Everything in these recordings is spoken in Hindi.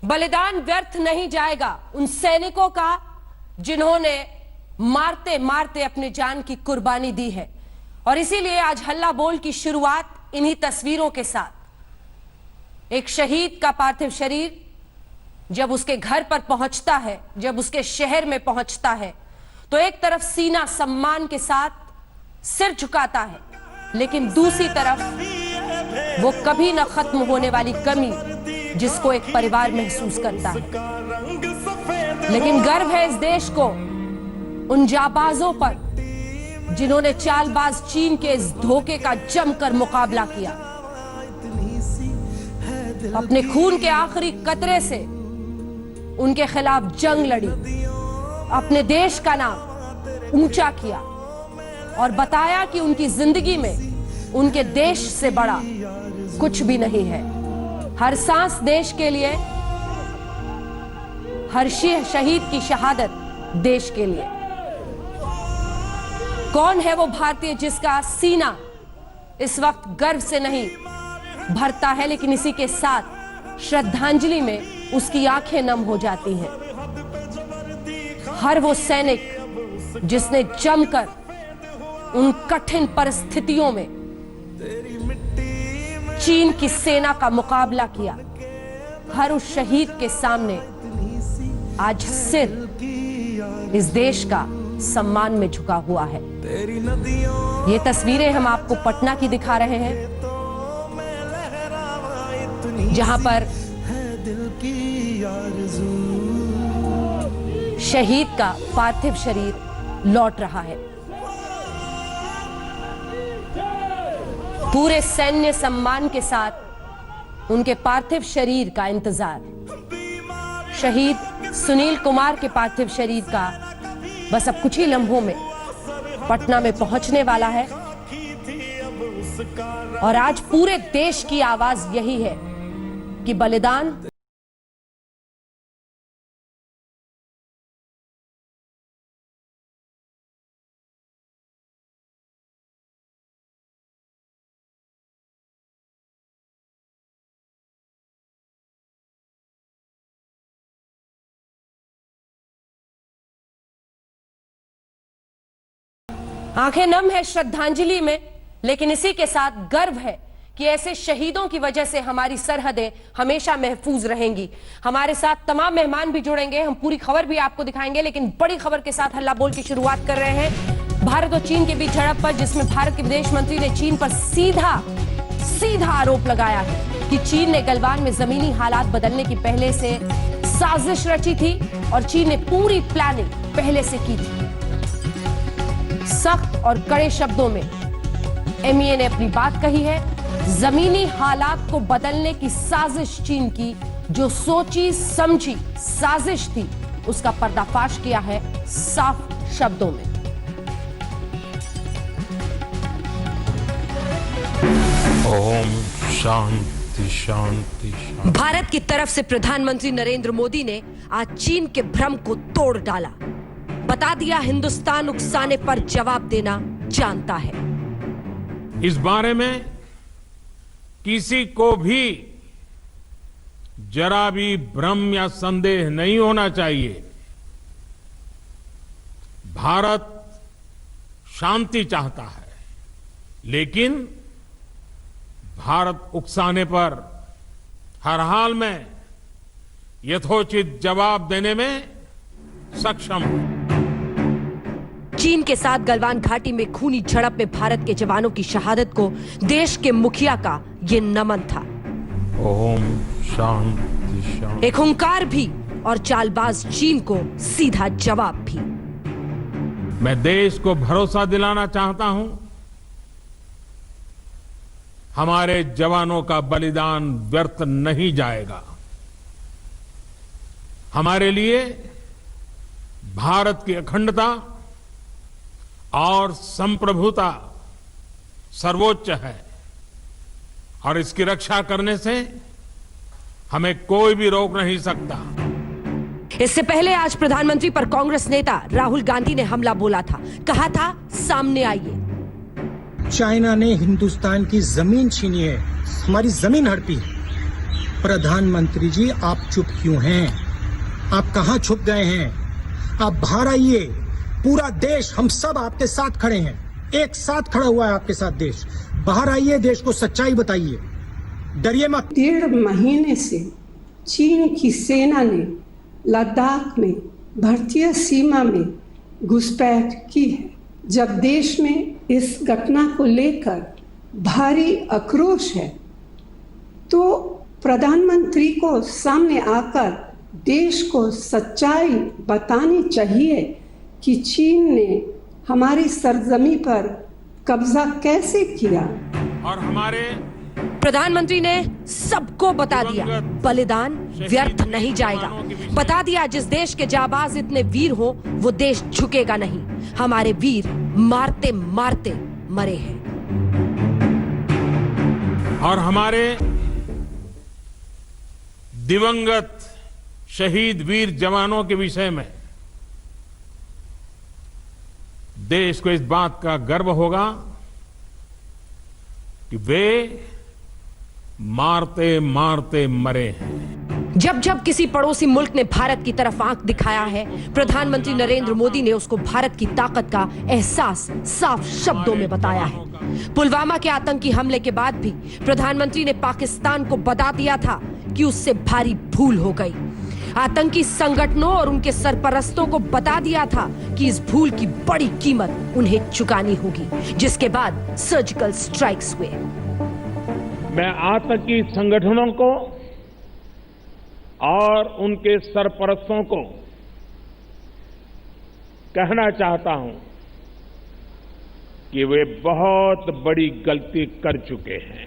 बलिदान व्यर्थ नहीं जाएगा उन सैनिकों का जिन्होंने मारते मारते अपनी जान की कुर्बानी दी है। और इसीलिए आज हल्ला बोल की शुरुआत इन्हीं तस्वीरों के साथ। एक शहीद का पार्थिव शरीर जब उसके घर पर पहुंचता है, जब उसके शहर में पहुंचता है, तो एक तरफ सीना सम्मान के साथ सिर झुकाता है, लेकिन दूसरी तरफ वो कभी न खत्म होने वाली कमी जिसको एक परिवार महसूस करता है। लेकिन गर्व है इस देश को उन जाबाजों पर जिन्होंने चालबाज चीन के इस धोखे का जमकर मुकाबला किया, अपने खून के आखिरी कतरे से उनके खिलाफ जंग लड़ी, अपने देश का नाम ऊंचा किया और बताया कि उनकी जिंदगी में उनके देश से बड़ा कुछ भी नहीं है। हर सांस देश के लिए, हर शहीद की शहादत देश के लिए। कौन है वो भारतीय जिसका सीना इस वक्त गर्व से नहीं भरता है, लेकिन इसी के साथ श्रद्धांजलि में उसकी आंखें नम हो जाती हैं। हर वो सैनिक जिसने जमकर उन कठिन परिस्थितियों में चीन की सेना का मुकाबला किया, हर उस शहीद के सामने आज सिर इस देश का सम्मान में झुका हुआ है। ये तस्वीरें हम आपको पटना की दिखा रहे हैं, जहां पर शहीद का पार्थिव शरीर लौट रहा है। पूरे सैन्य सम्मान के साथ उनके पार्थिव शरीर का इंतजार। शहीद सुनील कुमार के पार्थिव शरीर का बस अब कुछ ही लम्हों में पटना में पहुंचने वाला है। और आज पूरे देश की आवाज यही है कि बलिदान आंखें नम है श्रद्धांजलि में, लेकिन इसी के साथ गर्व है कि ऐसे शहीदों की वजह से हमारी सरहदें हमेशा महफूज रहेंगी। हमारे साथ तमाम मेहमान भी जुड़ेंगे, हम पूरी खबर भी आपको दिखाएंगे, लेकिन बड़ी खबर के साथ हल्ला बोल की शुरुआत कर रहे हैं भारत और चीन के बीच झड़प पर, जिसमें भारत के विदेश मंत्री ने चीन पर सीधा आरोप लगाया है कि चीन ने गलवान में जमीनी हालात बदलने की पहले से साजिश रची थी और चीन ने पूरी प्लानिंग पहले से की थी। सख्त और कड़े शब्दों में एमईए ने अपनी बात कही है। जमीनी हालात को बदलने की साजिश चीन की, जो सोची समझी साजिश थी, उसका पर्दाफाश किया है साफ शब्दों में। ओम शांति शांति शांति। भारत की तरफ से प्रधानमंत्री नरेंद्र मोदी ने आज चीन के भ्रम को तोड़ डाला, बता दिया हिंदुस्तान उकसाने पर जवाब देना जानता है। इस बारे में किसी को भी जरा भी भ्रम या संदेह नहीं होना चाहिए। भारत शांति चाहता है, लेकिन भारत उकसाने पर हर हाल में यथोचित जवाब देने में सक्षम है। चीन के साथ गलवान घाटी में खूनी झड़प में भारत के जवानों की शहादत को देश के मुखिया का ये नमन था। ओम शांति शांति। एक हुंकार भी और चालबाज चीन को सीधा जवाब भी। मैं देश को भरोसा दिलाना चाहता हूं, हमारे जवानों का बलिदान व्यर्थ नहीं जाएगा। हमारे लिए भारत की अखंडता और संप्रभुता सर्वोच्च है और इसकी रक्षा करने से हमें कोई भी रोक नहीं सकता। इससे पहले आज प्रधानमंत्री पर कांग्रेस नेता राहुल गांधी ने हमला बोला था, कहा था सामने आइए। चाइना ने हिंदुस्तान की जमीन छीनी है, हमारी जमीन हड़पी है। प्रधानमंत्री जी, आप चुप क्यों हैं? आप कहां छुप गए हैं? आप बाहर आइए। पूरा देश, हम सब आपके साथ खड़े हैं। एक साथ खड़ा हुआ है आपके साथ देश। बाहर आइए, देश को सच्चाई बताइए, डरिए मत। 1.5 महीने से चीन की सेना ने लद्दाख में भारतीय सीमा में घुसपैठ की है। जब देश में इस घटना को लेकर भारी आक्रोश है, तो प्रधानमंत्री को सामने आकर देश को सच्चाई बतानी चाहिए कि चीन ने हमारी सरजमी पर कब्जा कैसे किया। और हमारे प्रधानमंत्री ने सबको बता दिया, बलिदान व्यर्थ नहीं जाएगा। बता दिया, जिस देश के जाबाज इतने वीर हो, वो देश झुकेगा नहीं। हमारे वीर मारते मारते मरे हैं। और हमारे दिवंगत शहीद वीर जवानों के विषय में देश को इस बात का गर्व होगा कि वे मारते मारते मरे हैं। जब जब किसी पड़ोसी मुल्क ने भारत की तरफ आंख दिखाया है, प्रधानमंत्री नरेंद्र मोदी ने उसको भारत की ताकत का एहसास साफ शब्दों में बताया है। पुलवामा के आतंकी हमले के बाद भी प्रधानमंत्री ने पाकिस्तान को बता दिया था कि उससे भारी भूल हो गई। आतंकी संगठनों और उनके सरपरस्तों को बता दिया था कि इस भूल की बड़ी कीमत उन्हें चुकानी होगी, जिसके बाद सर्जिकल स्ट्राइक्स हुए। मैं आतंकी संगठनों को और उनके सरपरस्तों को कहना चाहता हूं कि वे बहुत बड़ी गलती कर चुके हैं।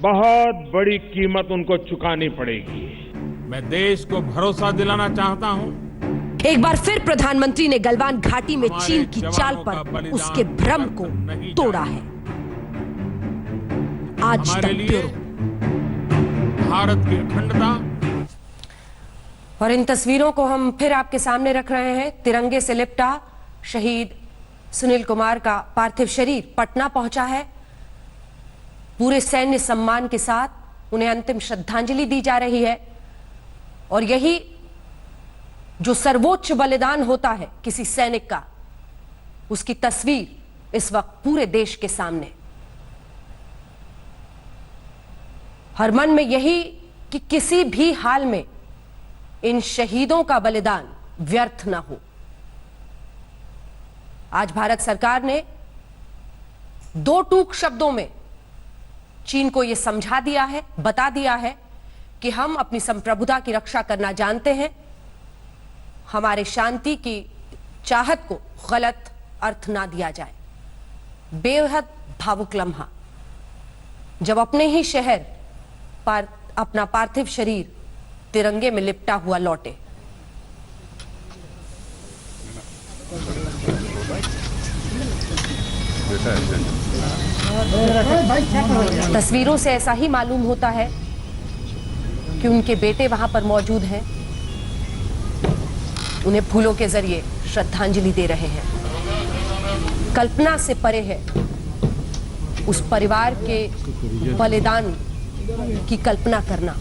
बहुत बड़ी कीमत उनको चुकानी पड़ेगी। मैं देश को भरोसा दिलाना चाहता हूं। एक बार फिर प्रधानमंत्री ने गलवान घाटी में चीन की चाल पर उसके भ्रम को तोड़ा है। आज हमारे तक लिए भारत की अखंडता। और इन तस्वीरों को हम फिर आपके सामने रख रहे हैं। तिरंगे से लिपटा शहीद सुनील कुमार का पार्थिव शरीर पटना पहुंचा है। पूरे सैन्य सम्मान के साथ उन्हें अंतिम श्रद्धांजलि दी जा रही है। और यही जो सर्वोच्च बलिदान होता है किसी सैनिक का, उसकी तस्वीर इस वक्त पूरे देश के सामने। हर मन में यही कि किसी भी हाल में इन शहीदों का बलिदान व्यर्थ ना हो। आज भारत सरकार ने दो टूक शब्दों में चीन को यह समझा दिया है, बता दिया है कि हम अपनी संप्रभुता की रक्षा करना जानते हैं। हमारे शांति की चाहत को गलत अर्थ ना दिया जाए। बेहद भावुक लम्हा जब अपने ही शहर पर अपना पार्थिव शरीर तिरंगे में लिपटा हुआ लौटे। तस्वीरों से ऐसा ही मालूम होता है कि उनके बेटे वहां पर मौजूद हैं, उन्हें फूलों के जरिए श्रद्धांजलि दे रहे हैं। कल्पना से परे है उस परिवार के बलिदान की कल्पना करना।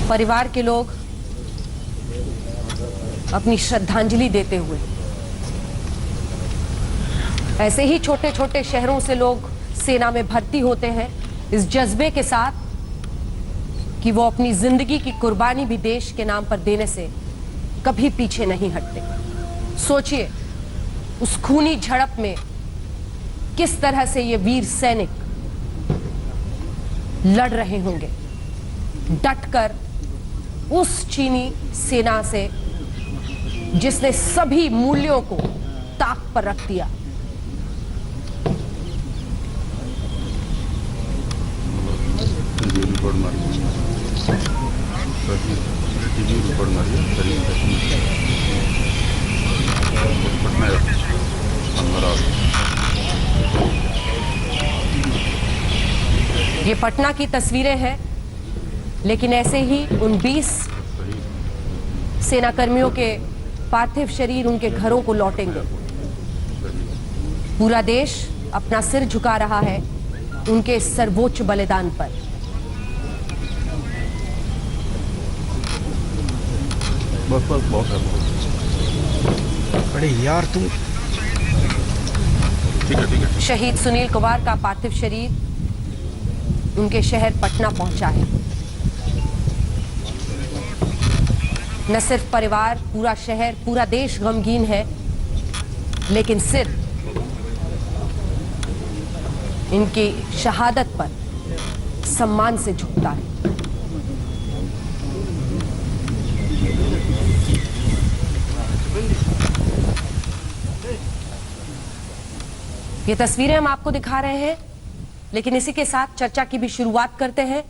परिवार के लोग अपनी श्रद्धांजलि देते हुए, ऐसे ही छोटे छोटे शहरों से लोग सेना में भर्ती होते हैं इस जज्बे के साथ कि वो अपनी जिंदगी की कुर्बानी भी देश के नाम पर देने से कभी पीछे नहीं हटते। सोचिए उस खूनी झड़प में किस तरह से ये वीर सैनिक लड़ रहे होंगे, डटकर उस चीनी सेना से जिसने सभी मूल्यों को ताक पर रख दिया। ये पटना की तस्वीरें हैं, लेकिन ऐसे ही उन 20 सेनाकर्मियों के पार्थिव शरीर उनके घरों को लौटेंगे। पूरा देश अपना सिर झुका रहा है उनके सर्वोच्च बलिदान पर। अरे यार तुम शहीद सुनील कुमार का पार्थिव शरीर उनके शहर पटना पहुंचा है। न सिर्फ परिवार, पूरा शहर, पूरा देश गमगीन है, लेकिन सिर इनकी शहादत पर सम्मान से झुकता है। ये तस्वीरें हम आपको दिखा रहे हैं, लेकिन इसी के साथ चर्चा की भी शुरुआत करते हैं।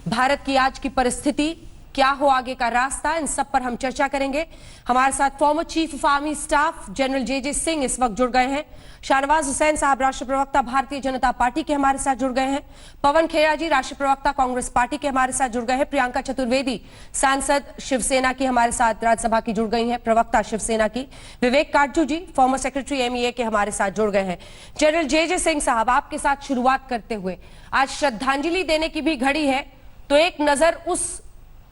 भारत की आज की परिस्थिति, क्या हो आगे का रास्ता, इन सब पर हम चर्चा करेंगे। हमारे साथ former chief of army staff general J Singh इस वक्त जुड़ गए हैं। शाहनवाज हुसैन साहब राष्ट्रीय प्रवक्ता भारतीय जनता पार्टी के हमारे साथ जुड़ गए हैं। पवन खेरा जी राष्ट्रीय प्रवक्ता कांग्रेस पार्टी के हमारे साथ जुड़ गए हैं। प्रियंका चतुर्वेदी सांसद शिवसेना की हमारे साथ राज्यसभा की जुड़ गई हैं, प्रवक्ता शिवसेना की। विवेक काटजू जी फॉर्मर सेक्रेटरी MEA के हमारे साथ जुड़ गए हैं। जनरल जे सिंह साहब, आपके साथ शुरुआत करते हुए, आज श्रद्धांजलि देने की भी घड़ी है, तो एक नजर उस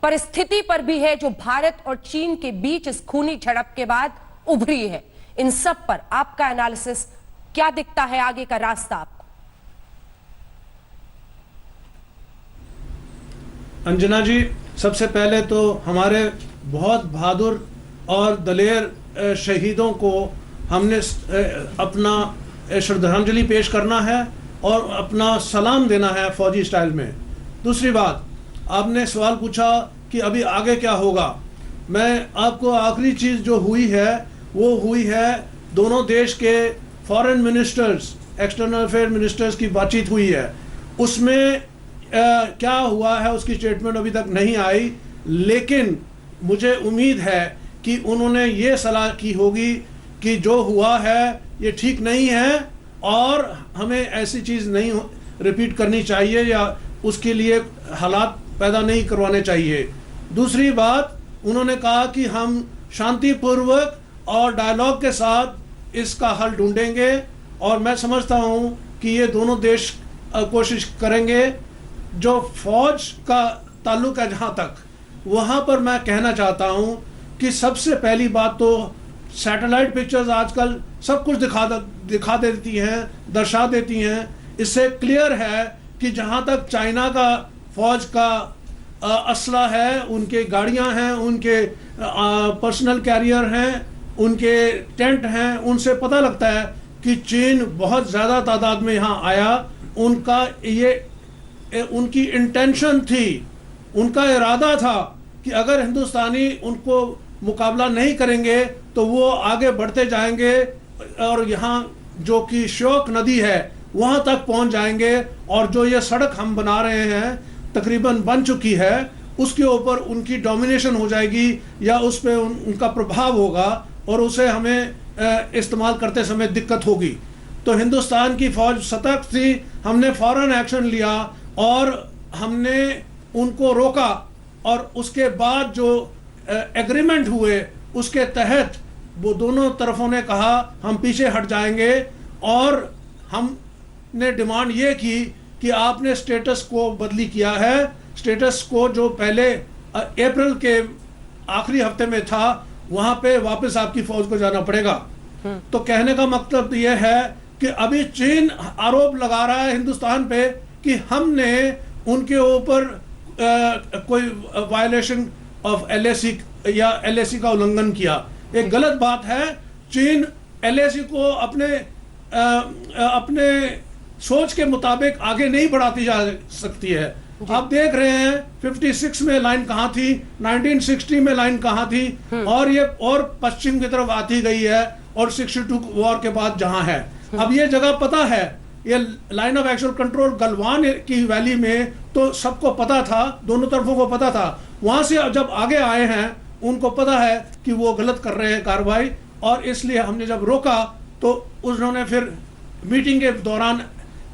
परिस्थिति पर भी है जो भारत और चीन के बीच इस खूनी झड़प के बाद उभरी है। इन सब पर आपका एनालिसिस क्या दिखता है, आगे का रास्ता आपको? अंजना जी, सबसे पहले तो हमारे बहुत बहादुर और दलेर शहीदों को हमने अपना श्रद्धांजलि पेश करना है और अपना सलाम देना है फौजी स्टाइल में। दूसरी बात, आपने सवाल पूछा कि अभी आगे क्या होगा। मैं आपको आखिरी चीज़ जो हुई है वो हुई है, दोनों देश के foreign ministers, external affair ministers की बातचीत हुई है। उसमें क्या हुआ है उसकी स्टेटमेंट अभी तक नहीं आई, लेकिन मुझे उम्मीद है कि उन्होंने ये सलाह की होगी कि जो हुआ है ये ठीक नहीं है और हमें ऐसी चीज़ नहीं रिपीट करनी चाहिए या उसके लिए हालात पैदा नहीं करवाने चाहिए। दूसरी बात, उन्होंने कहा कि हम शांतिपूर्वक और डायलॉग के साथ इसका हल ढूंढेंगे और मैं समझता हूं कि ये दोनों देश कोशिश करेंगे। जो फौज का ताल्लुक है जहां तक, वहां पर मैं कहना चाहता हूं कि सबसे पहली बात तो सैटेलाइट पिक्चर्स आजकल सब कुछ दिखा देती हैं, दर्शा देती हैं। इससे क्लियर है कि जहां तक चाइना का फौज का असला है, उनके गाड़ियां हैं, उनके पर्सनल कैरियर हैं, उनके टेंट हैं, उनसे पता लगता है कि चीन बहुत ज़्यादा तादाद में यहाँ आया। उनकी इंटेंशन थी, उनका इरादा था कि अगर हिंदुस्तानी उनको मुकाबला नहीं करेंगे तो वो आगे बढ़ते जाएंगे और यहाँ जो कि श्योक नदी है वहाँ तक पहुँच जाएंगे। और जो ये सड़क हम बना रहे हैं, तकरीबन बन चुकी है, उसके ऊपर उनकी डोमिनेशन हो जाएगी या उस पर उनका प्रभाव होगा और उसे हमें इस्तेमाल करते समय दिक्कत होगी। तो हिंदुस्तान की फौज सतर्क थी, हमने फौरन एक्शन लिया और हमने उनको रोका और उसके बाद जो एग्रीमेंट हुए उसके तहत वो दोनों तरफों ने कहा हम पीछे हट जाएंगे और हमने डिमांड ये की कि आपने स्टेटस को बदली किया है। स्टेटस को जो पहले अप्रैल के आखिरी हफ्ते में था वहां पे वापस आपकी फौज को जाना पड़ेगा। तो कहने का मतलब यह है कि अभी चीन आरोप लगा रहा है हिंदुस्तान पे कि हमने उनके ऊपर कोई वायलेशन ऑफ LAC या LAC का उल्लंघन किया। एक गलत बात है। चीन LAC को अपने सोच के मुताबिक आगे नहीं बढ़ाती जा सकती है। आप देख रहे हैं 56 में लाइन कहाँ थी, 1960 में लाइन कहाँ थी और ये और पश्चिम की तरफ आती गई है और 62 वॉर के बाद जहाँ है। अब ये जगह पता है, ये line of actual control Galwan की वैली में तो सबको पता था, दोनों तरफों को पता था। वहां से जब आगे आए हैं उनको पता है कि वो गलत कर रहे हैं कार्रवाई, और इसलिए हमने जब रोका तो उन्होंने फिर मीटिंग के दौरान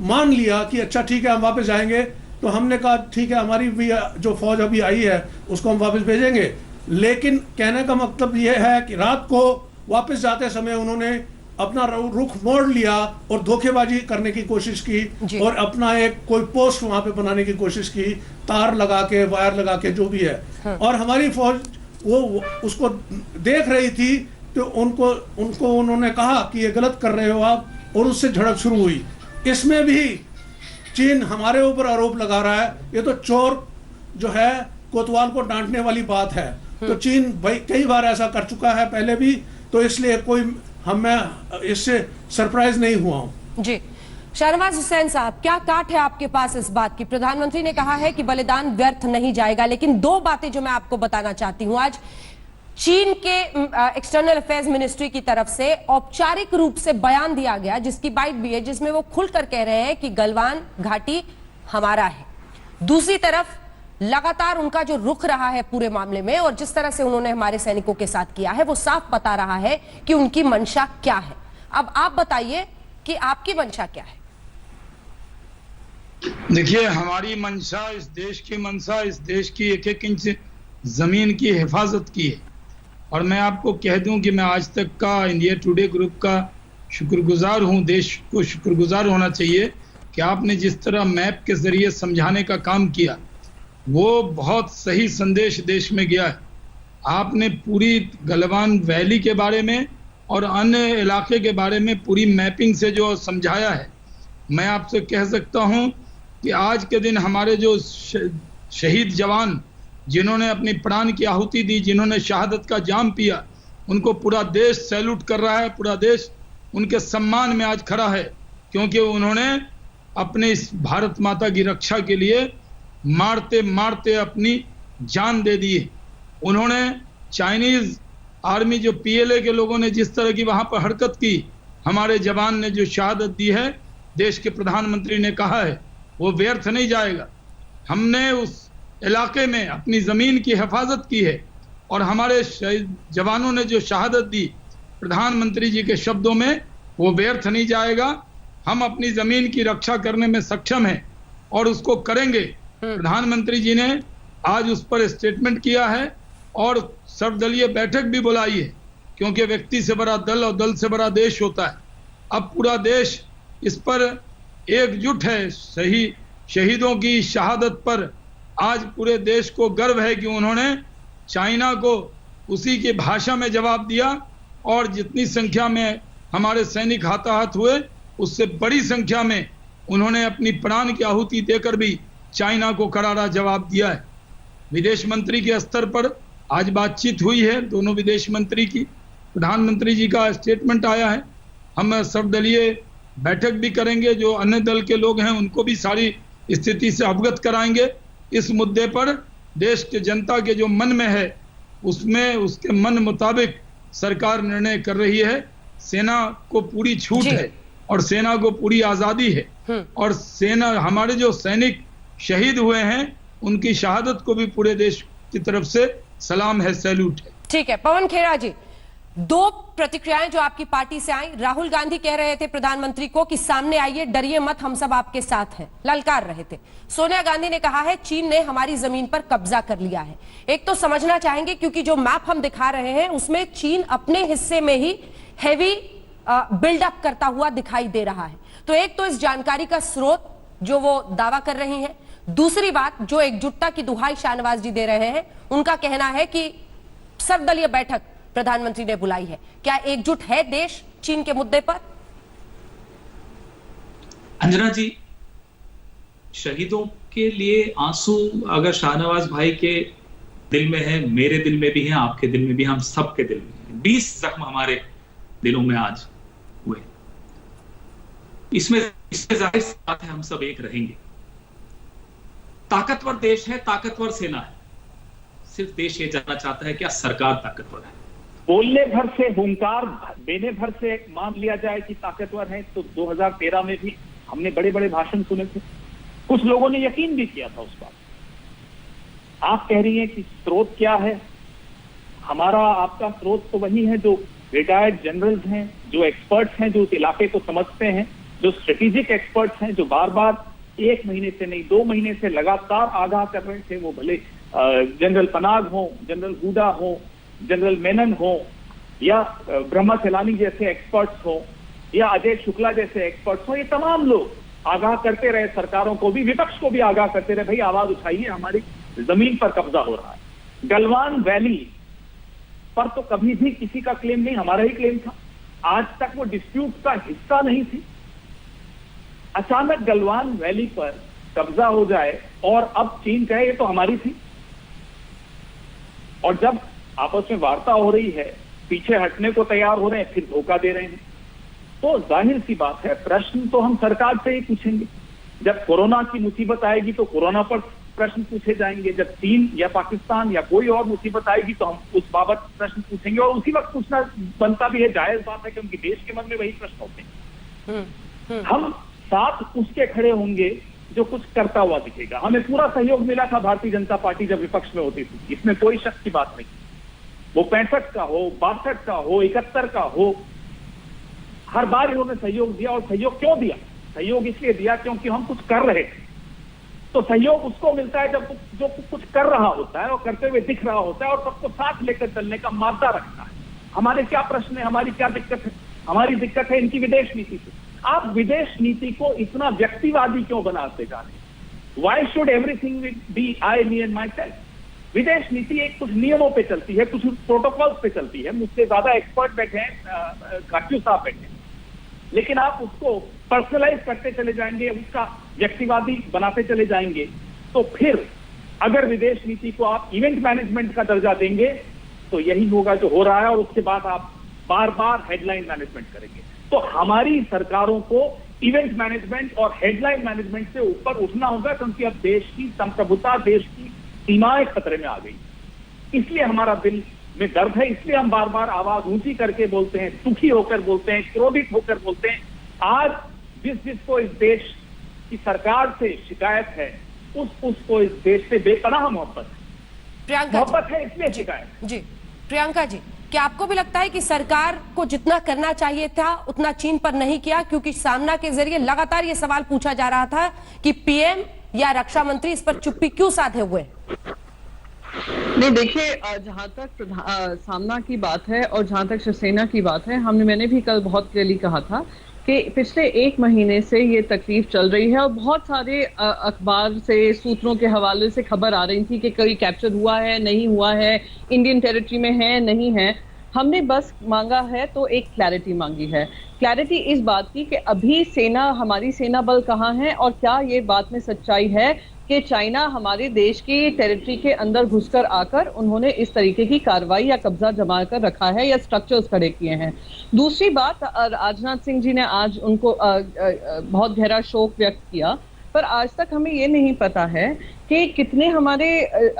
मान लिया कि अच्छा ठीक है हम वापस जाएंगे, तो हमने कहा ठीक है हमारी भी जो फौज अभी आई है उसको हम वापस भेजेंगे। लेकिन कहने का मतलब यह है कि रात को वापस जाते समय उन्होंने अपना रुख मोड़ लिया और धोखेबाजी करने की कोशिश की और अपना एक कोई पोस्ट वहां पे बनाने की कोशिश की, तार लगा के, वायर लगा के, जो भी है। हाँ। और हमारी फौज वो उसको देख रही थी, तो उनको उन्होंने कहा कि ये गलत कर रहे हो आप, और उससे झड़प शुरू हुई। इसमें भी चीन हमारे ऊपर आरोप लगा रहा है। ये तो चोर जो है कोतवाल को डांटने वाली बात है। तो चीन भाई कई बार ऐसा कर चुका है पहले भी, तो इसलिए मैं इससे सरप्राइज नहीं हुआ हूं। जी शाहनवाज हुसैन साहब, क्या काट है आपके पास इस बात की? प्रधानमंत्री ने कहा है कि बलिदान व्यर्थ नहीं जाएगा, लेकिन दो बातें जो मैं आपको बताना चाहती हूं। आज चीन के एक्सटर्नल अफेयर्स मिनिस्ट्री की तरफ से औपचारिक रूप से बयान दिया गया, जिसकी बाइट भी है, जिसमें वो खुलकर कह रहे हैं कि गलवान घाटी हमारा है। दूसरी तरफ लगातार उनका जो रुख रहा है पूरे मामले में और जिस तरह से उन्होंने हमारे सैनिकों के साथ किया है, वो साफ बता रहा है कि उनकी मंशा क्या है। अब आप बताइए कि आपकी मंशा क्या है? देखिए, हमारी मंशा इस देश की मंशा इस देश की एक एक इंच जमीन की हिफाजत की है। और मैं आपको कह दूं कि मैं आज तक का इंडिया टुडे ग्रुप का शुक्रगुजार हूं। देश को शुक्रगुजार होना चाहिए कि आपने जिस तरह मैप के जरिए समझाने का काम किया, वो बहुत सही संदेश देश में गया है। आपने पूरी गलवान वैली के बारे में और अन्य इलाके के बारे में पूरी मैपिंग से जो समझाया है, मैं आपसे कह सकता हूं कि आज के दिन हमारे जो शहीद जवान जिन्होंने अपनी प्राण की आहुति दी, जिन्होंने शहादत का जाम पिया, उनको पूरा देश सैल्यूट कर रहा है। पूरा देश उनके सम्मान में आज खड़ा है, क्योंकि उन्होंने अपने इस भारत माता की रक्षा के लिए मारते मारते अपनी जान दे दी है। उन्होंने चाइनीज आर्मी जो पीएलए के लोगों ने जिस तरह की वहां पर हरकत की, हमारे जवान ने जो शहादत दी है, देश के प्रधानमंत्री ने कहा है वो व्यर्थ नहीं जाएगा। हमने उस इलाके में अपनी जमीन की हिफाजत की है और हमारे जवानों ने जो शहादत दी, प्रधानमंत्री जी के शब्दों में, वो व्यर्थ नहीं जाएगा। हम अपनी जमीन की रक्षा करने में सक्षम हैं और उसको करेंगे। प्रधानमंत्री जी ने आज उस पर स्टेटमेंट किया है और सर्वदलीय बैठक भी बुलाई है, क्योंकि व्यक्ति से बड़ा दल और दल से बड़ा देश होता है। अब पूरा देश इस पर एकजुट है। शहीदों की शहादत पर आज पूरे देश को गर्व है कि उन्होंने चाइना को उसी की भाषा में जवाब दिया और जितनी संख्या में हमारे सैनिक हताहत हुए, उससे बड़ी संख्या में उन्होंने अपनी प्राण की आहुति देकर भी चाइना को करारा जवाब दिया है। विदेश मंत्री के स्तर पर आज बातचीत हुई है दोनों विदेश मंत्री की। प्रधानमंत्री जी का स्टेटमेंट आया है। हम सर्वदलीय बैठक भी करेंगे, जो अन्य दल के लोग हैं उनको भी सारी स्थिति से अवगत कराएंगे। इस मुद्दे पर देश के जनता के जो मन में है, उसमें उसके मन मुताबिक सरकार निर्णय कर रही है। सेना को पूरी छूट है और सेना को पूरी आजादी है और सेना, हमारे जो सैनिक शहीद हुए हैं, उनकी शहादत को भी पूरे देश की तरफ से सलाम है, सैल्यूट है। ठीक है, पवन खेड़ा जी, दो प्रतिक्रियाएं जो आपकी पार्टी से आई। राहुल गांधी कह रहे थे प्रधानमंत्री को कि सामने आइए, डरिए मत, हम सब आपके साथ हैं, ललकार रहे थे। सोनिया गांधी ने कहा है चीन ने हमारी जमीन पर कब्जा कर लिया है। एक तो समझना चाहेंगे, क्योंकि जो मैप हम दिखा रहे हैं उसमें चीन अपने हिस्से में ही हैवी बिल्डअप करता हुआ दिखाई दे रहा है। तो एक तो इस जानकारी का स्रोत जो वो दावा कर रही हैं, दूसरी बात जो एकजुटता की दुहाई शाहनवाज जी दे रहे हैं, उनका कहना है कि सर्वदलीय बैठक प्रधानमंत्री ने बुलाई है। क्या एकजुट है देश चीन के मुद्दे पर? अंजना जी, शहीदों के लिए आंसू अगर शाहनवाज भाई के दिल में है, मेरे दिल में भी है, आपके दिल में भी, हम सबके दिल में है। 20 जख्म हमारे दिलों में आज हुए। इसमें जाहिर सी बात है हम सब एक रहेंगे। ताकतवर देश है, ताकतवर सेना है। सिर्फ देश ये जानना चाहता है क्या सरकार ताकतवर है। बोलने भर से, हुंकार देने भर से मान लिया जाए कि ताकतवर है, तो 2013 में भी हमने बड़े बड़े भाषण सुने थे, कुछ लोगों ने यकीन भी किया था उस बात। आप कह रही हैं कि स्रोत क्या है? हमारा आपका स्रोत तो वही है जो रिटायर्ड जनरल्स हैं, जो एक्सपर्ट्स हैं, जो उस इलाके को समझते हैं, जो स्ट्रेटेजिक एक्सपर्ट्स हैं, जो बार बार 1 महीने से नहीं 2 महीने से लगातार आगाह कर रहे थे, वो भले जनरल पनाग हो, जनरल हुडा हो, जनरल मेनन हो, या ब्रह्मा चलानी जैसे एक्सपर्ट्स हो, या अजय शुक्ला जैसे एक्सपर्ट्स हो, ये तमाम लोग आगाह करते रहे, सरकारों को भी, विपक्ष को भी आगाह करते रहे, भाई आवाज उठाइए, हमारी जमीन पर कब्जा हो रहा है। गलवान वैली पर तो कभी भी किसी का क्लेम नहीं, हमारा ही क्लेम था, आज तक वो डिस्प्यूट का हिस्सा नहीं थी। अचानक गलवान वैली पर कब्जा हो जाए और अब चीन कहे ये तो हमारी थी, और जब आपस में वार्ता हो रही है, पीछे हटने को तैयार हो रहे हैं, फिर धोखा दे रहे हैं, तो जाहिर सी बात है प्रश्न तो हम सरकार से ही पूछेंगे। जब कोरोना की मुसीबत आएगी तो कोरोना पर प्रश्न पूछे जाएंगे, जब चीन या पाकिस्तान या कोई और मुसीबत आएगी तो हम उस बाबत प्रश्न पूछेंगे, और उसी वक्त पूछना बनता भी है, जायज बात है, क्योंकि देश के मन में वही प्रश्न होते हैं। हम साथ उसके खड़े होंगे जो कुछ करता हुआ दिखेगा। हमें पूरा सहयोग मिला था भारतीय जनता पार्टी जब विपक्ष में होती थी, इसमें कोई शक की बात नहीं, वो 65 का हो, 62 का हो, 71 का हो, हर बार इन्होंने सहयोग दिया। और सहयोग क्यों दिया? सहयोग इसलिए दिया क्योंकि हम कुछ कर रहे थे। तो सहयोग उसको मिलता है जब जो कुछ कर रहा होता है और करते हुए दिख रहा होता है और सबको साथ लेकर चलने का मादा रखता है। हमारे क्या प्रश्न है, हमारी क्या दिक्कत है? हमारी दिक्कत है इनकी विदेश नीति से। आप विदेश नीति को इतना व्यक्तिवादी क्यों बनाते जा रहे हैं? Why should everything be I, me and myself? विदेश नीति एक कुछ नियमों पे चलती है, कुछ प्रोटोकॉल्स पे चलती है। मुझसे ज्यादा एक्सपर्ट बैठे हैं, काट्यू साहब बैठे हैं, लेकिन आप उसको पर्सनलाइज करते चले जाएंगे, उसका व्यक्तिवादी बनाते चले जाएंगे, तो फिर अगर विदेश नीति को आप इवेंट मैनेजमेंट का दर्जा देंगे तो यही होगा जो हो रहा है, और उसके बाद आप बार बार हेडलाइन मैनेजमेंट करेंगे। तो हमारी सरकारों को इवेंट मैनेजमेंट और हेडलाइन मैनेजमेंट से ऊपर उठना होगा, क्योंकि अब देश की संप्रभुता, देश की सीमाएं खतरे में आ गई। इसलिए हमारा दिल में दर्द है, इसलिए हम बार बार आवाज ऊंची करके बोलते हैं, दुखी होकर बोलते हैं, क्रोधित होकर बोलते हैं। आज जिसको इस देश की सरकार से शिकायत है, उसको इस देश से बेपनाह मोहब्बत है। मोहब्बत है इसलिए शिकायत। जी प्रियंका जी, क्या आपको भी लगता है कि सरकार को जितना करना चाहिए था उतना चीन पर नहीं किया? क्योंकि सामना के जरिए लगातार ये सवाल पूछा जा रहा था कि पीएम या रक्षा मंत्री इस पर चुप्पी क्यों साधे हुए? नहीं, देखिए, जहां तक सामना की बात है और जहां तक शिवसेना की बात है, मैंने भी कल बहुत क्लियरली कहा था कि पिछले 1 महीने से ये तकलीफ चल रही है और बहुत सारे अखबार से, सूत्रों के हवाले से खबर आ रही थी कि कोई कैप्चर हुआ है, नहीं हुआ है, इंडियन टेरिटरी में है, नहीं है। हमने बस मांगा है तो एक क्लैरिटी मांगी है। क्लैरिटी इस बात की कि अभी हमारी सेना बल कहाँ है, और क्या ये बात में सच्चाई है कि चाइना हमारे देश की टेरिटरी के अंदर घुसकर आकर उन्होंने इस तरीके की कार्रवाई या कब्जा जमा कर रखा है या स्ट्रक्चर्स खड़े किए हैं। दूसरी बात, राजनाथ सिंह जी ने आज उनको बहुत गहरा शोक व्यक्त किया, पर आज तक हमें ये नहीं पता है कि कितने हमारे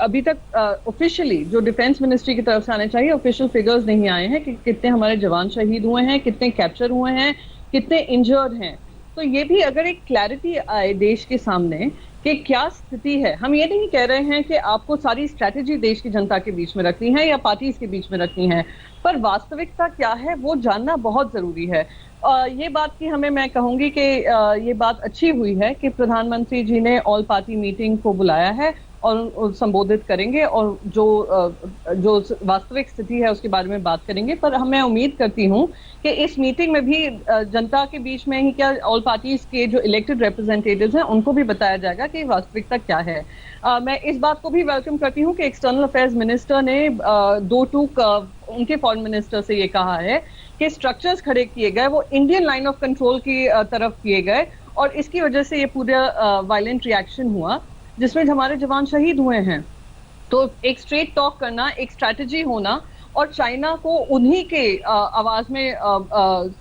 अभी तक ऑफिशियली जो डिफेंस मिनिस्ट्री की तरफ से आने चाहिए, ऑफिशियल फिगर्स नहीं आए हैं कि कितने हमारे जवान शहीद हुए हैं, कितने कैप्चर हुए हैं, कितने इंजर्ड हैं। तो ये भी अगर एक क्लैरिटी आए देश के सामने कि क्या स्थिति है। हम ये नहीं कह रहे हैं कि आपको सारी स्ट्रैटेजी देश की जनता के बीच में रखनी है या पार्टीज के बीच में रखनी है, पर वास्तविकता क्या है वो जानना बहुत जरूरी है। ये बात की मैं कहूंगी कि ये बात अच्छी हुई है कि प्रधानमंत्री जी ने ऑल पार्टी मीटिंग को बुलाया है और संबोधित करेंगे और जो वास्तविक स्थिति है उसके बारे में बात करेंगे। पर मैं उम्मीद करती हूं कि इस मीटिंग में भी जनता के बीच में ही क्या ऑल पार्टीज के जो इलेक्टेड रिप्रेजेंटेटिव्स हैं उनको भी बताया जाएगा कि वास्तविकता क्या है। मैं इस बात को भी वेलकम करती हूं कि एक्सटर्नल अफेयर्स मिनिस्टर ने दो टूक उनके फॉरेन मिनिस्टर से ये कहा है कि स्ट्रक्चर्स खड़े किए गए वो इंडियन लाइन ऑफ कंट्रोल की तरफ किए गए और इसकी वजह से ये पूरा वायलेंट रिएक्शन हुआ जिसमें हमारे जवान शहीद हुए हैं। तो एक स्ट्रेट टॉक करना, एक स्ट्रैटेजी होना और चाइना को उन्हीं के आवाज में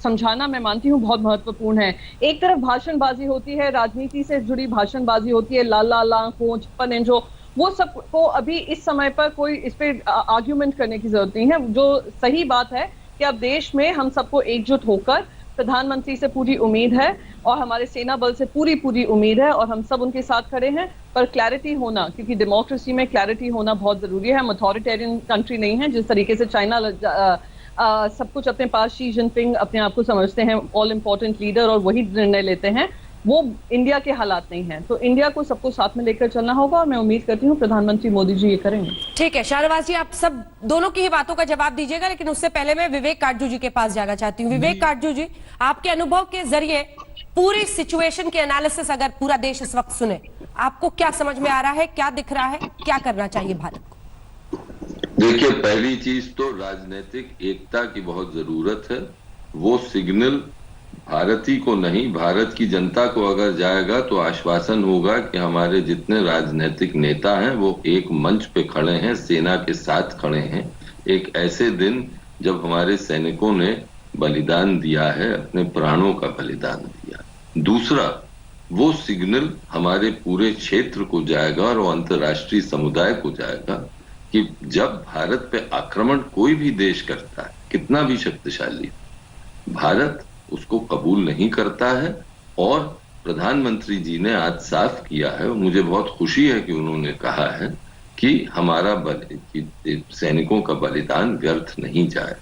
समझाना मैं मानती हूँ बहुत महत्वपूर्ण है। एक तरफ भाषणबाजी होती है, राजनीति से जुड़ी भाषणबाजी होती है, ला को छप्पन इंचो, वो सबको अभी इस समय पर कोई इस पे आर्ग्यूमेंट करने की जरूरत नहीं है। जो सही बात है कि अब देश में हम सबको एकजुट होकर, प्रधानमंत्री से पूरी उम्मीद है और हमारे सेना बल से पूरी उम्मीद है और हम सब उनके साथ खड़े हैं, पर क्लैरिटी होना, क्योंकि डेमोक्रेसी में क्लैरिटी होना बहुत जरूरी है। हम अथॉरिटेरियन कंट्री नहीं है जिस तरीके से चाइना सब कुछ अपने पास शी जिनपिंग अपने आप को समझते हैं ऑल इम्पोर्टेंट लीडर और वही निर्णय लेते हैं, वो इंडिया के हालात नहीं हैं। तो इंडिया को सबको साथ में लेकर चलना होगा और मैं उम्मीद करती हूँ प्रधानमंत्री मोदी जी ये करेंगे। ठीक है शाहनवाज जी, आप सब दोनों की ही बातों का जवाब दीजिएगा, लेकिन उससे पहले मैं विवेक काटजू जी के पास जाना चाहती हूँ। विवेक काटजू जी, आपके अनुभव के जरिए पूरी सिचुएशन के एनालिसिस अगर पूरा देश इस वक्त सुने, आपको क्या समझ में आ रहा है, क्या दिख रहा है, क्या करना चाहिए भारत को? देखिए, पहली चीज तो राजनीतिक एकता की बहुत जरूरत है। वो सिग्नल भारत ही को नहीं, भारत की जनता को अगर जाएगा तो आश्वासन होगा कि हमारे जितने राजनीतिक नेता हैं वो एक मंच पे खड़े हैं, सेना के साथ खड़े हैं, एक ऐसे दिन जब हमारे सैनिकों ने बलिदान दिया है, अपने प्राणों का बलिदान दिया। दूसरा, वो सिग्नल हमारे पूरे क्षेत्र को जाएगा और वो अंतर्राष्ट्रीय समुदाय को जाएगा कि जब भारत पे आक्रमण कोई भी देश करता है, कितना भी शक्तिशाली, भारत उसको कबूल नहीं करता है। और प्रधानमंत्री जी ने आज साफ किया है, मुझे बहुत खुशी है कि उन्होंने कहा है कि हमारा सैनिकों का बलिदान व्यर्थ नहीं जाए।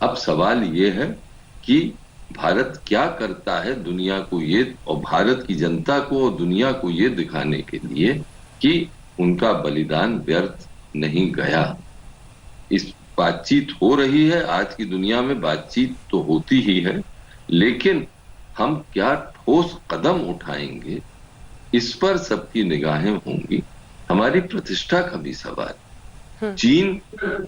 अब सवाल ये है कि भारत क्या करता है दुनिया को ये, और भारत की जनता को और दुनिया को ये दिखाने के लिए कि उनका बलिदान व्यर्थ नहीं गया। इस बातचीत हो रही है, आज की दुनिया में बातचीत तो होती ही है, लेकिन हम क्या ठोस कदम उठाएंगे इस पर सबकी निगाहें होंगी। हमारी प्रतिष्ठा का भी सवाल। चीन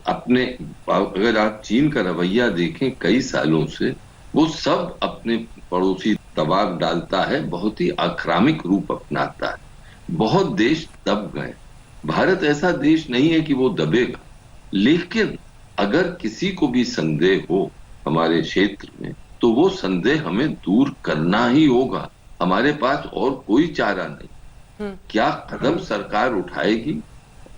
अपने, अगर आप चीन का रवैया देखें कई सालों से, वो सब अपने पड़ोसी दबाव डालता है, बहुत ही आक्रामक रूप अपनाता है। बहुत देश दब गए। भारत ऐसा देश नहीं है कि वो दबेगा, लेकिन अगर किसी को भी संदेह हो हमारे क्षेत्र में तो वो संदेह हमें दूर करना ही होगा। हमारे पास और कोई चारा नहीं। क्या कदम सरकार उठाएगी?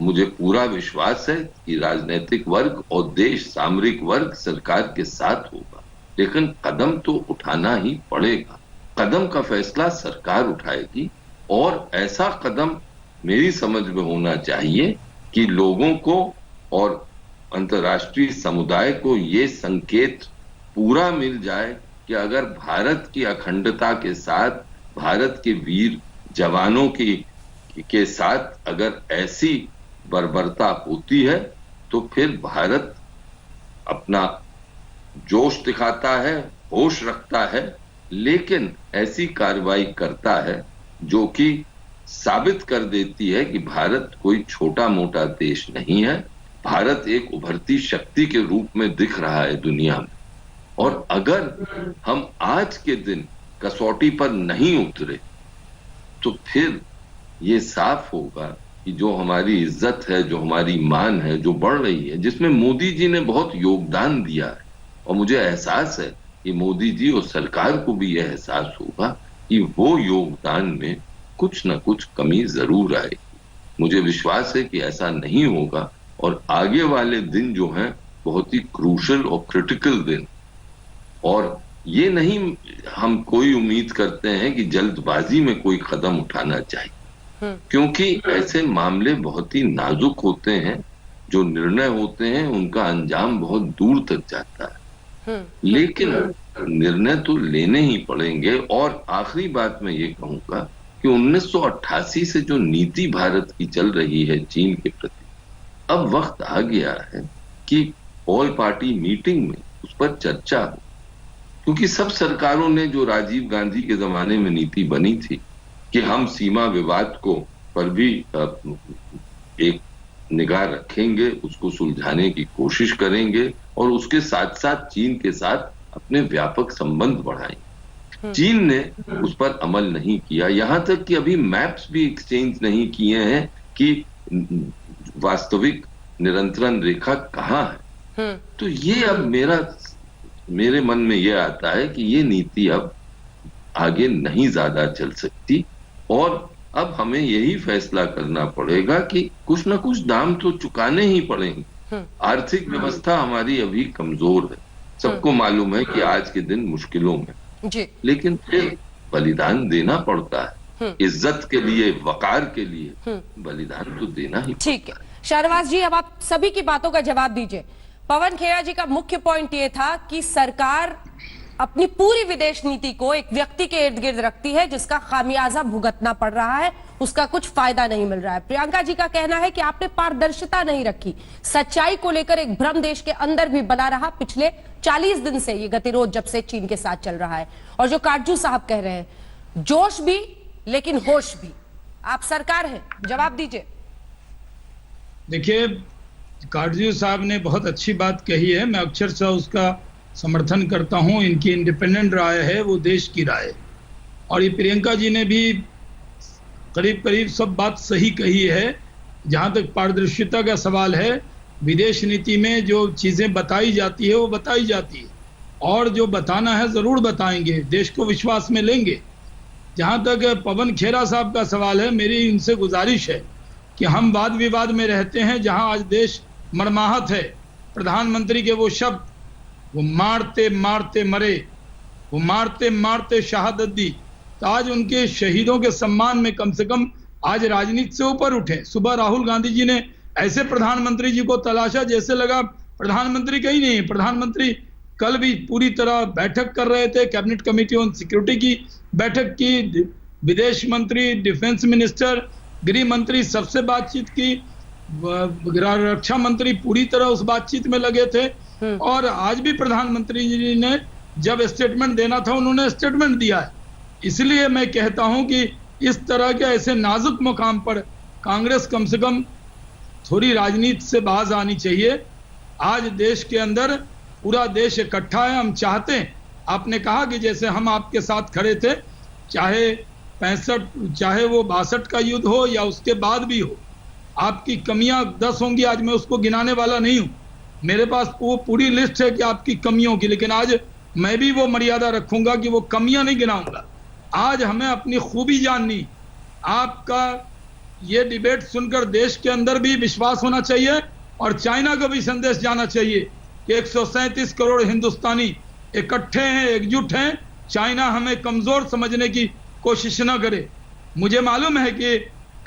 मुझे पूरा विश्वास है कि राजनीतिक वर्ग और देश सामरिक वर्ग सरकार के साथ होगा, लेकिन कदम तो उठाना ही पड़ेगा। कदम का फैसला सरकार उठाएगी और ऐसा कदम मेरी समझ में होना चाहिए कि लोगों को और अंतर्राष्ट्रीय समुदाय को ये संकेत पूरा मिल जाए कि अगर भारत की अखंडता के साथ, भारत के वीर जवानों के साथ अगर ऐसी बर्बरता होती है तो फिर भारत अपना जोश दिखाता है, होश रखता है, लेकिन ऐसी कार्रवाई करता है जो कि साबित कर देती है कि भारत कोई छोटा मोटा देश नहीं है। भारत एक उभरती शक्ति के रूप में दिख रहा है दुनिया में। और अगर हम आज के दिन कसौटी पर नहीं उतरे तो फिर ये साफ होगा कि जो हमारी इज्जत है, जो हमारी मान है, जो बढ़ रही है, जिसमें मोदी जी ने बहुत योगदान दिया है, और मुझे एहसास है कि मोदी जी और सरकार को भी यह एहसास होगा कि वो योगदान में कुछ न कुछ कमी जरूर आएगी। मुझे विश्वास है कि ऐसा नहीं होगा और आगे वाले दिन जो हैं बहुत ही क्रूशल और क्रिटिकल दिन, और ये नहीं हम कोई उम्मीद करते हैं कि जल्दबाजी में कोई कदम उठाना चाहिए, क्योंकि ऐसे मामले बहुत ही नाजुक होते हैं। जो निर्णय होते हैं उनका अंजाम बहुत दूर तक जाता है, लेकिन निर्णय तो लेने ही पड़ेंगे। और आखिरी बात मैं ये कहूंगा कि 1988 से जो नीति भारत की चल रही है चीन के प्रति, अब वक्त आ गया है कि ऑल पार्टी मीटिंग में उस पर चर्चा हो, क्योंकि सब सरकारों ने, जो राजीव गांधी के जमाने में नीति बनी थी कि हम सीमा विवाद को पर भी एक निगाह रखेंगे, उसको सुलझाने की कोशिश करेंगे और उसके साथ साथ चीन के साथ अपने व्यापक संबंध बढ़ाएंगे। चीन ने उस पर अमल नहीं किया, यहां तक कि अभी मैप्स भी एक्सचेंज नहीं किए हैं कि वास्तविक नियंत्रण रेखा कहाँ है। तो ये अब मेरे मन में यह आता है कि ये नीति अब आगे नहीं ज्यादा चल सकती और अब हमें यही फैसला करना पड़ेगा कि कुछ ना कुछ दाम तो चुकाने ही पड़ेंगे। आर्थिक व्यवस्था हमारी अभी कमजोर है, सबको मालूम है कि आज के दिन मुश्किलों में जी। लेकिन फिर बलिदान देना पड़ता है, इज्जत के लिए, वकार के लिए बलिदान तो देना ही। ठीक है शाहनवाज जी, अब आप सभी की बातों का जवाब दीजिए। पवन खेरा जी का मुख्य पॉइंट यह था कि सरकार अपनी पूरी विदेश नीति को एक व्यक्ति के इर्द गिर्द रखती है जिसका खामियाजा भुगतना पड़ रहा है, उसका कुछ फायदा नहीं मिल रहा है। प्रियंका जी का कहना है कि आपने पारदर्शिता नहीं रखी, सच्चाई को लेकर एक भ्रम देश के अंदर भी बना रहा पिछले 40 दिन से, ये गतिरोध जब से चीन के साथ चल रहा है। और जो काटजू साहब कह रहे हैं, जोश भी लेकिन होश भी। आप सरकार हैं, जवाब दीजिए। देखिए, काटजू साहब ने बहुत अच्छी बात कही है, मैं अक्षरशः उसका समर्थन करता हूं। इनकी इंडिपेंडेंट राय है, वो देश की राय है। और ये प्रियंका जी ने भी करीब करीब सब बात सही कही है। जहां तक पारदर्शिता का सवाल है, विदेश नीति में जो चीजें बताई जाती है वो बताई जाती है, और जो बताना है जरूर बताएंगे, देश को विश्वास में लेंगे। जहां तक पवन खेरा साहब का सवाल है, मेरी इनसे गुजारिश है कि हम वाद विवाद में रहते हैं। जहां आज देश मरमाहत है, प्रधानमंत्री के वो शब्द, वो मारते मारते मरे, वो मारते मारते शहादत दी, तो आज उनके शहीदों के सम्मान में कम से कम आज राजनीति से ऊपर उठे। सुबह राहुल गांधी जी ने ऐसे प्रधानमंत्री जी को तलाशा जैसे लगा प्रधानमंत्री कहीं नहीं है। प्रधानमंत्री कल भी पूरी तरह बैठक कर रहे थे, कैबिनेट कमेटी ऑन सिक्योरिटी की बैठक की, विदेश मंत्री, डिफेंस मिनिस्टर, गृह मंत्री सबसे बातचीत की, रक्षा मंत्री पूरी तरह उस बातचीत में लगे थे। और आज भी प्रधानमंत्री जी ने जब स्टेटमेंट देना था उन्होंने स्टेटमेंट दिया है। इसलिए मैं कहता हूं कि इस तरह के ऐसे नाजुक मुकाम पर कांग्रेस कम से कम थोड़ी राजनीति से बाज आनी चाहिए। आज देश के अंदर पूरा देश इकट्ठा है, हम चाहते हैं, आपने कहा कि जैसे हम आपके साथ खड़े थे, चाहे 65 चाहे वो 62 का युद्ध हो या उसके बाद भी हो, आपकी कमियां 10 होंगी, आज मैं उसको गिनाने वाला नहीं हूं, मेरे पास वो पूरी लिस्ट है कि आपकी कमियों की, लेकिन आज मैं भी वो मर्यादा रखूंगा कि वो कमियां नहीं गिनाऊंगा। आज हमें अपनी खूबी जाननी। आपका ये डिबेट सुनकर देश के अंदर भी विश्वास होना चाहिए और चाइना को भी संदेश जाना चाहिए कि 137 करोड़ हिंदुस्तानी इकट्ठे हैं, एकजुट हैं। चाइना हमें कमजोर समझने की कोशिश न करे। मुझे मालूम है कि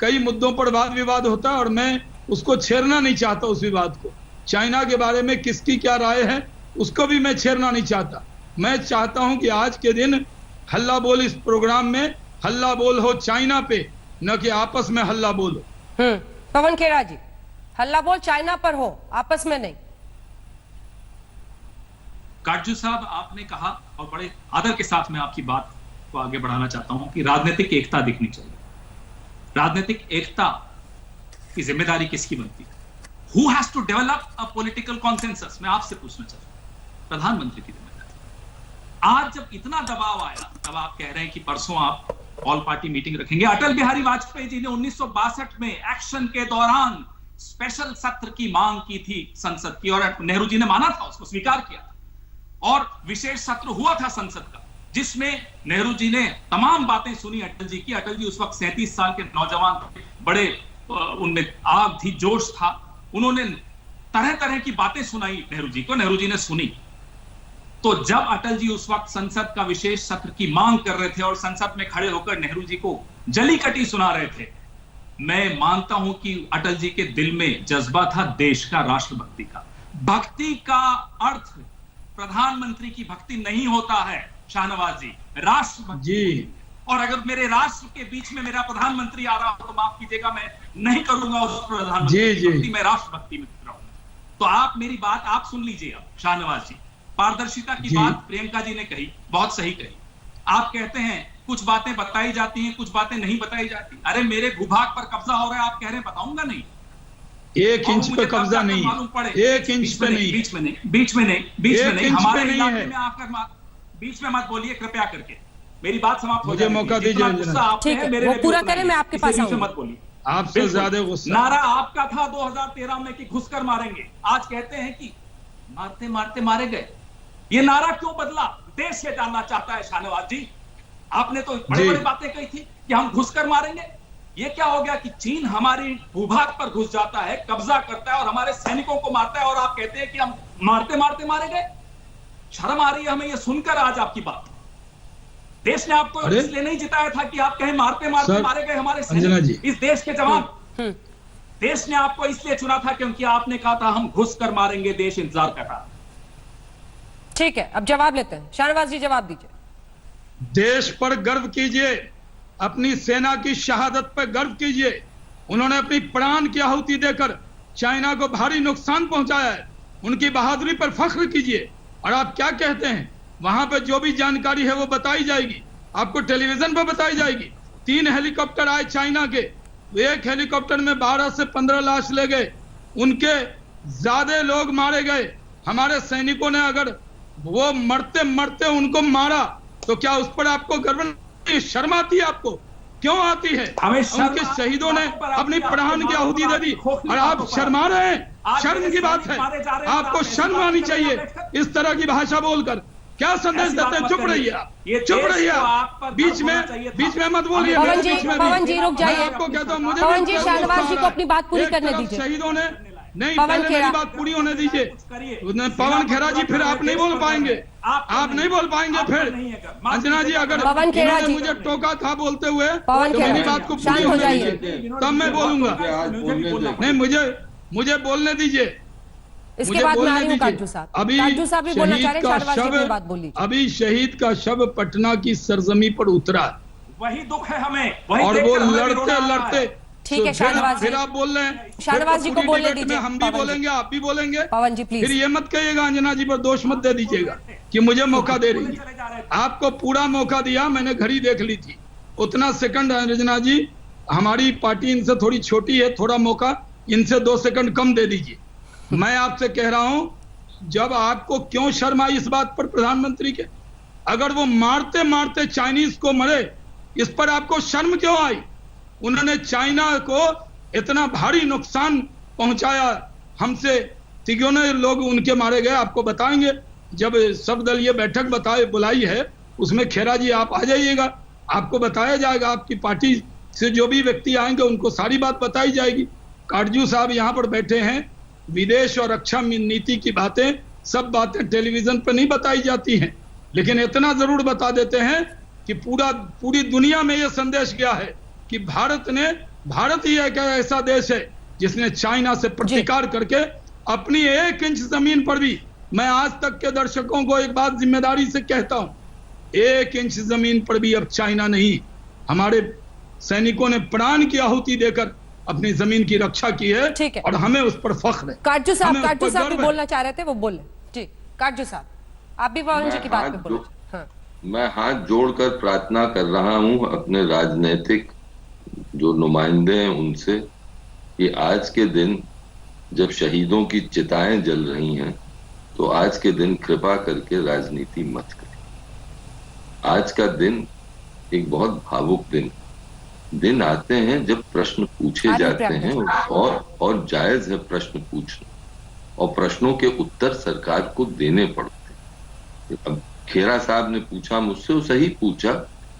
कई मुद्दों पर वाद विवाद होता है और मैं उसको छेड़ना नहीं चाहता। उस विवाद को, चाइना के बारे में किसकी क्या राय है उसको भी मैं छेड़ना नहीं चाहता। मैं चाहता हूं कि आज के दिन हल्ला बोल, इस प्रोग्राम में हल्ला बोल हो चाइना पे, न कि आपस में हल्ला बोल हो। पवन खेरा जी, हल्ला बोल चाइना पर हो, आपस में नहीं। काटजू साहब, आपने कहा और बड़े आदर के साथ मैं आपकी बात को आगे बढ़ाना चाहता हूं कि राजनीतिक एकता दिखनी चाहिए। राजनीतिक एकता की जिम्मेदारी किसकी बनती है? Who has to develop a political consensus? मैं आपसे पूछना चाहता हूं, प्रधानमंत्री की जिम्मेदारी। आज जब इतना दबाव आया, तब आप कह रहे हैं कि परसों आप ऑल पार्टी मीटिंग रखेंगे। अटल बिहारी वाजपेयी जी ने 1962 में एक्शन के दौरान स्पेशल सत्र की मांग की थी संसद की, और नेहरू जी ने माना था, उसको स्वीकार किया था, और विशेष सत्र हुआ था संसद का, जिसमें नेहरू जी ने तमाम बातें सुनी अटल जी की। अटल जी उस वक्त 37 साल के नौजवान थे, बड़े उनमें आग थी, जोश था। उन्होंने तरह तरह की बातें सुनाई नेहरू जी को, नेहरू जी ने सुनी। तो जब अटल जी उस वक्त संसद का विशेष सत्र की मांग कर रहे थे और संसद में खड़े होकर नेहरू जी को जली कटी सुना रहे थे, मैं मानता हूं कि अटल जी के दिल में जज्बा था देश का, राष्ट्रभक्ति का। भक्ति का अर्थ प्रधानमंत्री की भक्ति नहीं होता है शाहनवाज जी, राष्ट्रभक्ति जी। और अगर मेरे राष्ट्र के बीच में मेरा प्रधानमंत्री आ रहा हो तो माफ कीजिएगा, मैं नहीं करूंगा उस प्रधानमंत्री की भक्ति, मैं राष्ट्रभक्ति में रहूंगा। तो आप मेरी बात आप सुन लीजिए। अब शाहनवाज जी, पारदर्शिता की बात प्रियंका जी ने कही, बहुत सही कही। आप कहते हैं कुछ बातें बताई जाती हैं, कुछ बातें नहीं बताई जाती। अरे मेरे भूभाग पर कब्जा हो रहा है, आप कह रहे हैं बताऊंगा नहीं। 1 इंच पे कब्जा नहीं, 1 इंच पे नहीं, बीच में नहीं, बीच में नहीं, बीच में नहीं, हमारे इलाके में आकर बीच में मत बोलिए कृपया करके, मेरी बात समाप्त हो जाए। मुझे मौका दीजिए। ठीक है, वो पूरा करें, मैं आपके पास आऊंगा। मत बोलिए, आपसे ज्यादा गुस्सा। नारा आपका था 2013 में कि घुसकर मारेंगे, आज कहते हैं कि मारते मारते मारे गए। ये नारा क्यों बदला? देश ये जानना चाहता है शाहनवाज जी। आपने तो बड़ी बड़ी बातें कही थी कि हम घुसकर मारेंगे। ये क्या हो गया कि चीन हमारी भूभाग पर घुस जाता है, कब्जा करता है और हमारे सैनिकों को मारता है, और आप कहते हैं कि हम मारते मारते मारे गए। शर्म आ रही है हमें ये सुनकर आज आपकी बात। देश ने आपको इसलिए नहीं जिताया था कि आप कहें मारते मारते मारे गए हमारे सैनिक, इस देश के जवान। देश ने आपको इसलिए चुना था क्योंकि आपने कहा था हम घुस कर मारेंगे, देश इंतजार कर रहा। ठीक है, अब जवाब लेते हैं। शाहनवाज जी जवाब दीजिए। देश पर गर्व कीजिए, अपनी सेना की शहादत पर गर्व कीजिए। उन्होंने अपनी प्राण की आहुति देकर चाइना को भारी नुकसान पहुंचाया है। उनकी बहादुरी पर फख्र कीजिए। और आप क्या कहते हैं, वहां पर जो भी जानकारी है वो बताई जाएगी, आपको टेलीविजन पर बताई जाएगी। 3 हेलीकॉप्टर आए चाइना के, एक हेलीकॉप्टर में 12 से 15 लाश ले गए, उनके ज्यादा लोग मारे गए। हमारे सैनिकों ने अगर वो मरते मरते उनको मारा तो क्या उस पर आपको गर्व नहीं, शर्म आती है? आपको क्यों आती है? उनके शहीदों ने अपनी प्राण की आहुति दे दी और आप शर्मा रहे हैं। शर्म की बात है, आपको शर्म आनी चाहिए इस तरह की भाषा बोलकर। क्या संदेश देते हैं? चुप रहिए आप, चुप रहिए आप, बीच में मत बोलिए। पवन जी रुक जाइए। आपको कहता हूँ, मुझे पवन जी शाहनवाज जी को अपनी बात पूरी करने दीजिए। शहीदों ने नहीं, पहले मेरी बात पूरी होने दीजिए। पवन खेरा जी, फिर आप नहीं बोल पाएंगे, आप नहीं बोल पाएंगे फिर। अंजना जी, अगर पवन खेरा जी मुझे टोका था बोलते हुए तो मेरी बात को पूरी होने दीजिए, तब मैं बोलूंगा। नहीं, मुझे बोलने दीजिए। इसके बाद मैं आ रही हूं काजू साहब। अभी काजू साहब भी बोलना चाह रहे हैं, शाहनवाज जी अपनी बात बोल लीजिए। अभी शहीद का शव पटना की सरजमी पर उतरा, वही दुख है हमें, और वो लड़ते लड़ते। ठीक है शाहनवाज जी, फिर आप बोल रहे हैं, शाहनवाज जी को बोलने दीजिए। हम भी बोलेंगे, आप भी बोलेंगे। पवन जी प्लीज। फिर ये मत कहिएगा अंजना जी पर दोष मत दे दीजिएगा कि मुझे मौका दे रही है। आपको पूरा मौका दिया, मैंने घड़ी देख ली थी। उतना सेकंड अंजना जी, हमारी पार्टी इनसे थोड़ी छोटी है, थोड़ा मौका इनसे 2 सेकंड कम दे दीजिए। मैं आपसे कह रहा हूं, जब आपको क्यों शर्म आई इस बात पर प्रधानमंत्री के? अगर वो मारते मारते चाइनीज को मरे, इस पर आपको शर्म क्यों आई? उन्होंने चाइना को इतना भारी नुकसान पहुंचाया, हमसे तिगुने लोग उनके मारे गए। आपको बताएंगे, जब सर्वदलीय बैठक बुलाई है, उसमें खेरा जी आप आ जाइएगा, आपको बताया जाएगा। आपकी पार्टी से जो भी व्यक्ति आएंगे उनको सारी बात बताई जाएगी। काटजू साहब यहाँ पर बैठे हैं, विदेश और रक्षा नीति की बातें, सब बातें टेलीविजन पर नहीं बताई जाती हैं, लेकिन इतना जरूर बता देते हैं कि पूरी दुनिया में यह संदेश गया है कि भारत ही एक ऐसा देश है जिसने चाइना से प्रतिकार करके अपनी 1 इंच जमीन पर भी, मैं आज तक के दर्शकों को एक बात जिम्मेदारी से कहता हूं, 1 इंच जमीन पर भी अब चाइना नहीं। हमारे सैनिकों ने प्राण की आहुति देकर अपनी जमीन की रक्षा की है, ठीक है, और हमें उस पर फख्र है। काटजू साहब भी बोलना चाह रहे थे, वो बोले। जी काटजू साहब, आप भी पवन जी की बात पे बोलो। हाँ। मैं हाथ जोड़कर प्रार्थना कर रहा हूं अपने राजनीतिक जो नुमाइंदे हैं उनसे, कि आज के दिन जब शहीदों की चिताएं जल रही हैं, तो आज के दिन कृपा करके राजनीति मत करें। आज का दिन एक बहुत भावुक दिन आते हैं जब प्रश्न पूछे जाते हैं, और जायज है प्रश्न पूछना, और प्रश्नों के उत्तर सरकार को देने पड़ते हैं। अब खेरा साहब ने पूछा मुझसे, वो सही पूछा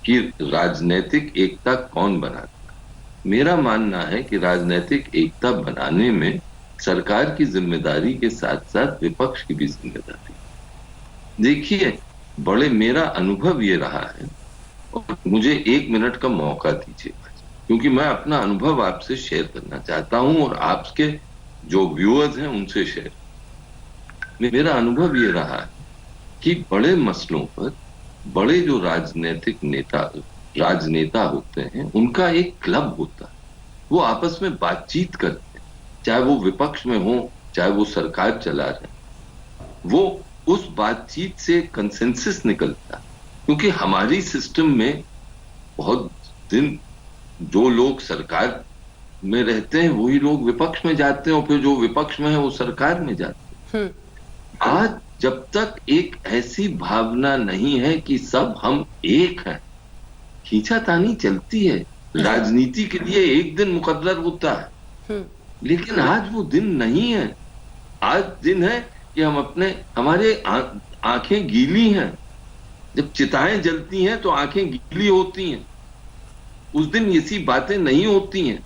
कि राजनीतिक एकता कौन बनाता। मेरा मानना है कि राजनीतिक एकता बनाने में सरकार की जिम्मेदारी के साथ साथ विपक्ष की भी जिम्मेदारी। देखिए, मेरा अनुभव ये रहा है, और मुझे 1 मिनट का मौका दीजिए, क्योंकि मैं अपना अनुभव आपसे शेयर करना चाहता हूं और आपके जो व्यूअर्स हैं उनसे शेयर। मेरा अनुभव ये रहा है कि बड़े मसलों पर बड़े जो राजनेता होते हैं, उनका एक क्लब होता है, वो आपस में बातचीत करते हैं, चाहे वो विपक्ष में हो, चाहे वो सरकार चला रहे, वो उस बातचीत से कंसेंसस निकलता है। क्योंकि हमारी सिस्टम में बहुत दिन जो लोग सरकार में रहते हैं वही लोग विपक्ष में जाते हैं, और फिर जो विपक्ष में है वो सरकार में जाते हैं। आज जब तक एक ऐसी भावना नहीं है कि सब हम एक हैं, खींचातानी चलती है। राजनीति के लिए एक दिन मुकद्दर होता है, लेकिन आज वो दिन नहीं है। आज दिन है कि हमारे आंखें गीली हैं। जब चिताएं जलती हैं तो आंखें गीली होती हैं। उस दिन ऐसी बातें नहीं होती हैं।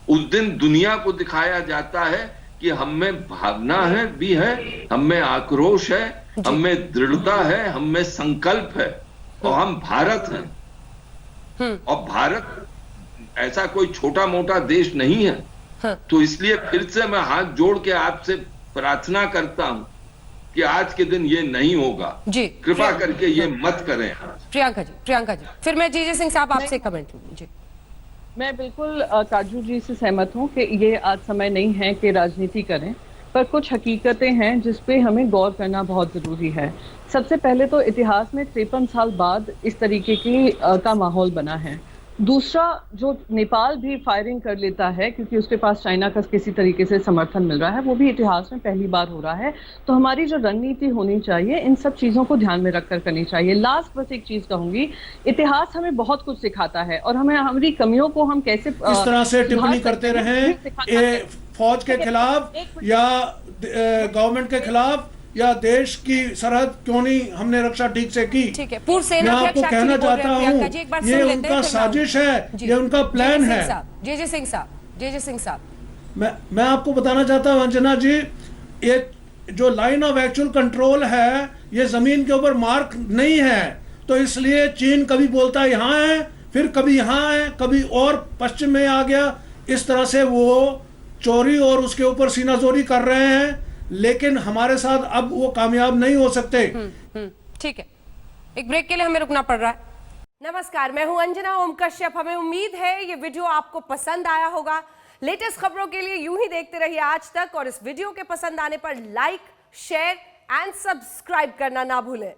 उस दिन दुनिया को दिखाया जाता है कि हम में भावना है भी है, हम में आक्रोश है, हम में दृढ़ता है, हम में संकल्प है, और हम भारत हैं। और भारत ऐसा कोई छोटा मोटा देश नहीं है। हाँ। तो इसलिए फिर से मैं हाथ जोड़ के आपसे प्रार्थना करता हूं कि आज के दिन ये नहीं होगा जी, कृपा करके ये मत करें। प्रियंका जी, फिर मैं जीजे सिंह साहब आपसे कमेंट लूंगी जी। मैं बिल्कुल काजू जी से सहमत हूँ कि ये आज समय नहीं है कि राजनीति करें, पर कुछ हकीकतें हैं जिस पे हमें गौर करना बहुत ज़रूरी है। सबसे पहले तो इतिहास में 53 साल बाद इस तरीके की का माहौल बना है। दूसरा, जो नेपाल भी फायरिंग कर लेता है क्योंकि उसके पास चाइना का किसी तरीके से समर्थन मिल रहा है, वो भी इतिहास में पहली बार हो रहा है। तो हमारी जो रणनीति होनी चाहिए, इन सब चीज़ों को ध्यान में रखकर करनी चाहिए। लास्ट बस एक चीज़ कहूंगी, इतिहास हमें बहुत कुछ सिखाता है और हमें हमारी कमियों को हम कैसे इस तरह से टिप्पणी करते रहें फौज के खिलाफ या गवर्नमेंट के खिलाफ या देश की सरहद क्यों नहीं हमने रक्षा ठीक से की। ठीक है, पूर्व सेना मैं आपको कहना चाहता हूँ ये उनका साजिश है, ये उनका प्लान है। जे सिंह साहब मैं आपको बताना चाहता हूँ अंजना जी, ये जो लाइन ऑफ एक्चुअल कंट्रोल है ये जमीन के ऊपर मार्क नहीं है, तो इसलिए चीन कभी बोलता है यहाँ है, फिर कभी यहाँ है, कभी और पश्चिम में आ गया। इस तरह से वो चोरी और उसके ऊपर सीनाजोरी कर रहे हैं, लेकिन हमारे साथ अब वो कामयाब नहीं हो सकते। ठीक है, एक ब्रेक के लिए हमें रुकना पड़ रहा है। नमस्कार, मैं हूं अंजना ओम कश्यप। हमें उम्मीद है ये वीडियो आपको पसंद आया होगा। लेटेस्ट खबरों के लिए यूं ही देखते रहिए आज तक, और इस वीडियो के पसंद आने पर लाइक, शेयर एंड सब्सक्राइब करना ना भूलें।